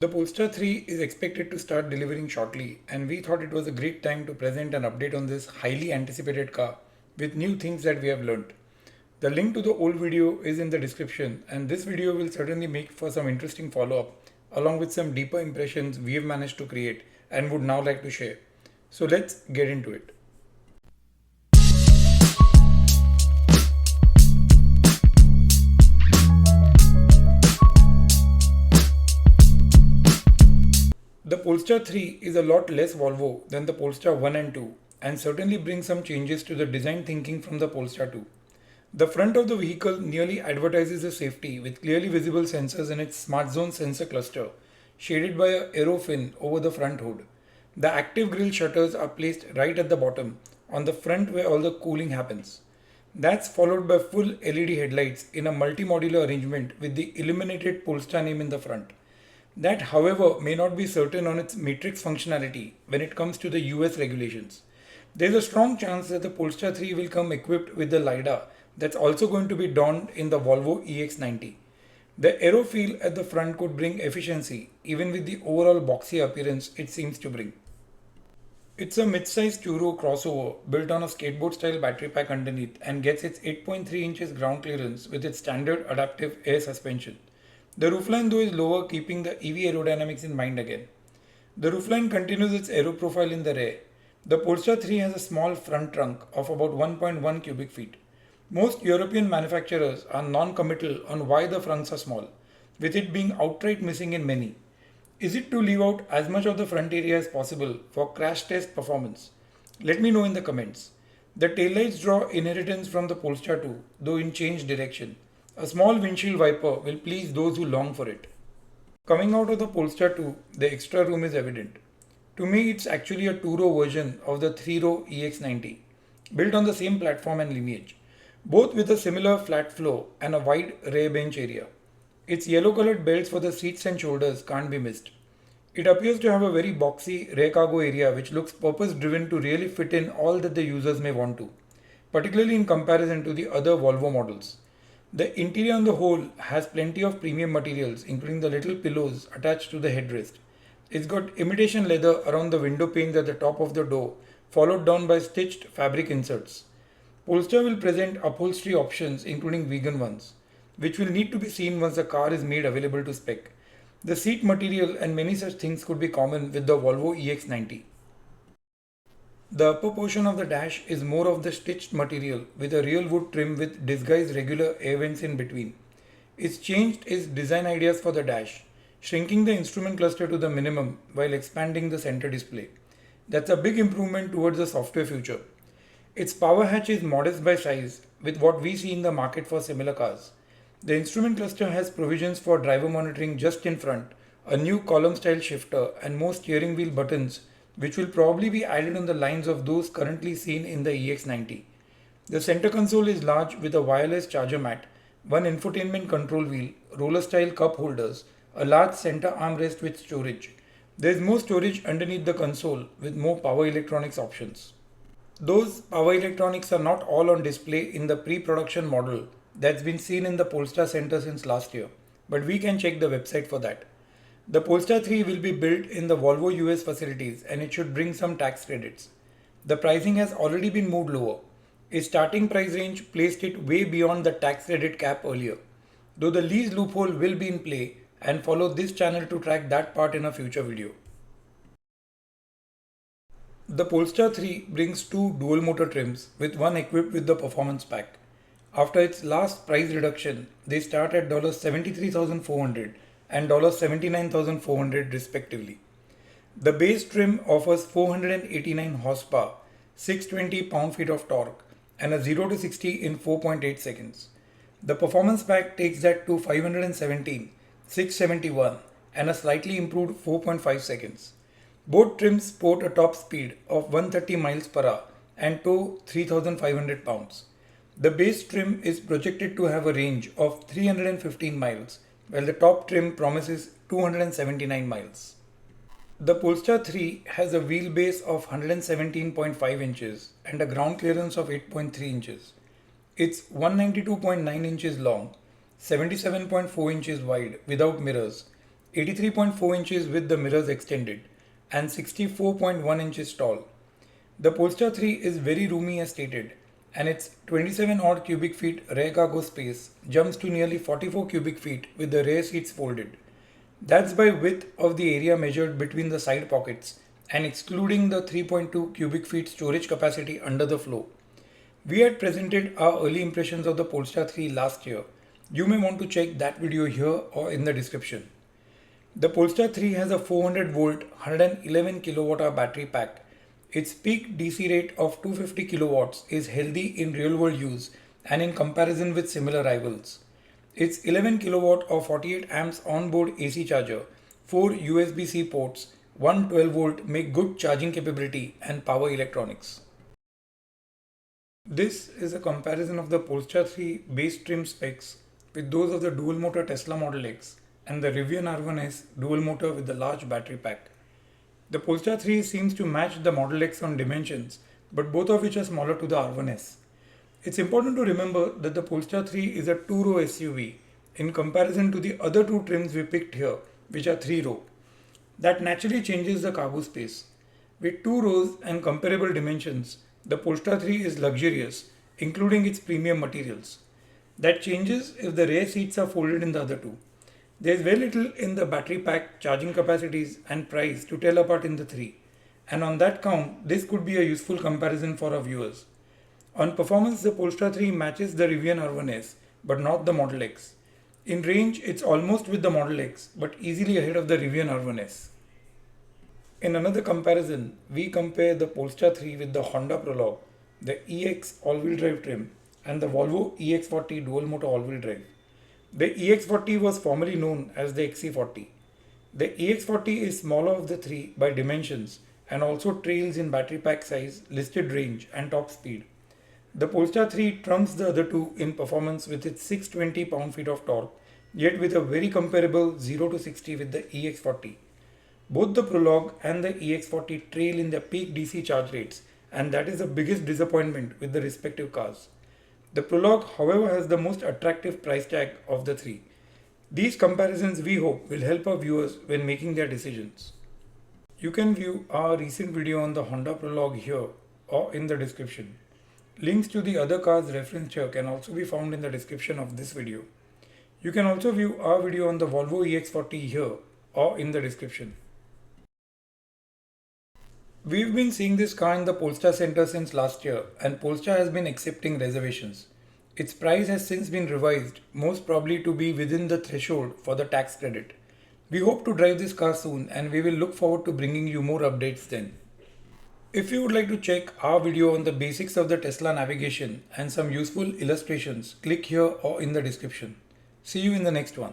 The Polestar 3 is expected to start delivering shortly, and we thought it was a great time to present an update on this highly anticipated car with new things that we have learned. The link to the old video is in the description, and this video will certainly make for some interesting follow up, along with some deeper impressions we have managed to create and would now like to share. So let's get into it. The Polestar 3 is a lot less Volvo than the Polestar 1 and 2 and certainly brings some changes to the design thinking from the Polestar 2. The front of the vehicle nearly advertises the safety with clearly visible sensors in its Smart Zone sensor cluster, shaded by a aero fin over the front hood. The active grille shutters are placed right at the bottom, on the front where all the cooling happens. That's followed by full LED headlights in a multi-modular arrangement with the illuminated Polestar name in the front. That, however, may not be certain on its matrix functionality when it comes to the US regulations. There is a strong chance that the Polestar 3 will come equipped with the LiDAR that's also going to be donned in the Volvo EX90. The aero feel at the front could bring efficiency even with the overall boxy appearance it seems to bring. It's a mid-sized Turo crossover built on a skateboard style battery pack underneath and gets its 8.3 inches ground clearance with its standard adaptive air suspension. The roofline though is lower, keeping the EV aerodynamics in mind again. The roofline continues its aero profile in the rear. The Polestar 3 has a small front trunk of about 1.1 cubic feet. Most European manufacturers are non-committal on why the fronts are small, with it being outright missing in many. Is it to leave out as much of the front area as possible for crash test performance? Let me know in the comments. The taillights draw inheritance from the Polestar 2, though in changed direction. A small windshield wiper will please those who long for it. Coming out of the Polestar 2, the extra room is evident. To me, it's actually a two-row version of the three-row EX90, built on the same platform and lineage, both with a similar flat floor and a wide rear bench area. Its yellow-colored belts for the seats and shoulders can't be missed. It appears to have a very boxy rear cargo area which looks purpose-driven to really fit in all that the users may want to, particularly in comparison to the other Volvo models. The interior on the whole has plenty of premium materials, including the little pillows attached to the headrest. It's got imitation leather around the window panes at the top of the door, followed down by stitched fabric inserts. Polestar will present upholstery options, including vegan ones, which will need to be seen once the car is made available to spec. The seat material and many such things could be common with the Volvo EX90. The upper portion of the dash is more of the stitched material with a real wood trim with disguised regular air vents in between. It's changed its design ideas for the dash, shrinking the instrument cluster to the minimum while expanding the center display. That's a big improvement towards the software future. Its power hatch is modest by size with what we see in the market for similar cars. The instrument cluster has provisions for driver monitoring just in front, a new column style shifter, and more steering wheel buttons which will probably be added on the lines of those currently seen in the EX90. The center console is large with a wireless charger mat, one infotainment control wheel, roller style cup holders, a large center armrest with storage. There is more storage underneath the console with more power electronics options. Those power electronics are not all on display in the pre-production model that's been seen in the Polestar Center since last year, but we can check the website for that. The Polestar 3 will be built in the Volvo US facilities and it should bring some tax credits. The pricing has already been moved lower. Its starting price range placed it way beyond the tax credit cap earlier, though the lease loophole will be in play, and follow this channel to track that part in a future video. The Polestar 3 brings two dual motor trims with one equipped with the performance pack. After its last price reduction, they start at $73,400 and $79,400 respectively. The base trim offers 489 horsepower, 620 pound-feet of torque, and a 0 to 60 in 4.8 seconds. The performance pack takes that to 517, 671, and a slightly improved 4.5 seconds. Both trims sport a top speed of 130 miles per hour and tow 3,500 pounds. The base trim is projected to have a range of 315 miles, while the top trim promises 279 miles. The Polestar 3 has a wheelbase of 117.5 inches and a ground clearance of 8.3 inches. It's 192.9 inches long, 77.4 inches wide without mirrors, 83.4 inches with the mirrors extended, and 64.1 inches tall. The Polestar 3 is very roomy as stated, and its 27 odd cubic feet rear cargo space jumps to nearly 44 cubic feet with the rear seats folded. That's by width of the area measured between the side pockets and excluding the 3.2 cubic feet storage capacity under the floor. We had presented our early impressions of the Polestar 3 last year. You may want to check that video here or in the description. The Polestar 3 has a 400 volt 111 kilowatt hour battery pack. Its peak DC rate of 250 kilowatts is healthy in real world use and in comparison with similar rivals. Its 11 kilowatt or 48 amps onboard AC charger, 4 USB-C ports, one 12 volt make good charging capability and power electronics. This is a comparison of the Polestar 3 base trim specs with those of the dual motor Tesla Model X and the Rivian R1S dual motor with the large battery pack. The Polestar 3 seems to match the Model X on dimensions, but both of which are smaller to the R1S. It's important to remember that the Polestar 3 is a 2-row SUV in comparison to the other two trims we picked here, which are 3-row. That naturally changes the cargo space. With 2 rows and comparable dimensions, the Polestar 3 is luxurious, including its premium materials. That changes if the rear seats are folded in the other two. There is very little in the battery pack, charging capacities and price to tell apart in the 3, and on that count, this could be a useful comparison for our viewers. On performance, the Polestar 3 matches the Rivian R1S, but not the Model X. In range, it's almost with the Model X, but easily ahead of the Rivian R1S. In another comparison, we compare the Polestar 3 with the Honda Prologue, the EX all-wheel drive trim, and the Volvo EX40 dual motor all-wheel drive. The EX40 was formerly known as the XC40. The EX40 is smaller of the three by dimensions and also trails in battery pack size, listed range, and top speed. The Polestar 3 trumps the other two in performance with its 620 pound-feet of torque, yet with a very comparable 0 to 60 with the EX40. Both the Prologue and the EX40 trail in their peak DC charge rates, and that is the biggest disappointment with the respective cars. The Prologue, however, has the most attractive price tag of the three. These comparisons, we hope, will help our viewers when making their decisions. You can view our recent video on the Honda Prologue here or in the description. Links to the other cars referenced here can also be found in the description of this video. You can also view our video on the Volvo EX40 here or in the description. We've been seeing this car in the Polestar Center since last year, and Polestar has been accepting reservations. Its price has since been revised, most probably to be within the threshold for the tax credit. We hope to drive this car soon, and we will look forward to bringing you more updates then. If you would like to check our video on the basics of the Tesla navigation and some useful illustrations, click here or in the description. See you in the next one.